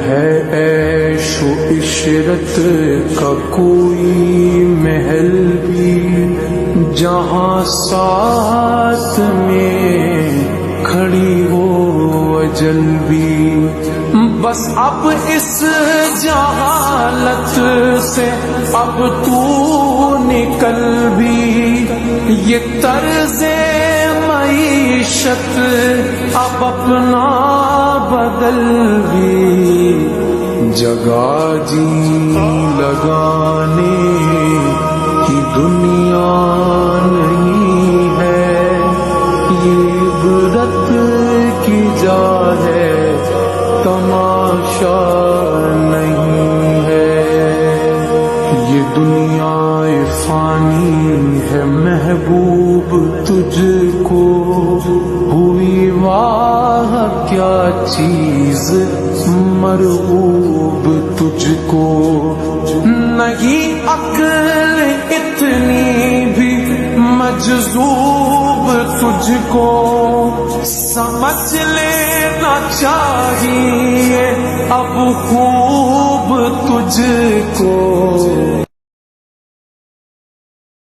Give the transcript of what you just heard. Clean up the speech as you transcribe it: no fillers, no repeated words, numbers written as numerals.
ہے عیش و عشرت کا کوئی محل بھی جہاں ساتھ میں کھڑی ہو اجل بھی. بس اب اس جہالت سے اب تو نکل بھی، یہ طرز معیشت اب اپنا بدل بھی. جگہ جی لگانے کی دنیا نہیں ہے، یہ عبرت کی جا ہے تماشا نہیں ہے. یہ دنیا فانی ہے محبوب تجھ کو، ہوئی واہ کیا چیز مرغوب تجھ کو. نہیں عقل اتنی بھی مجذوب تجھ کو، سمجھ لینا چاہیے اب خوب تجھ کو.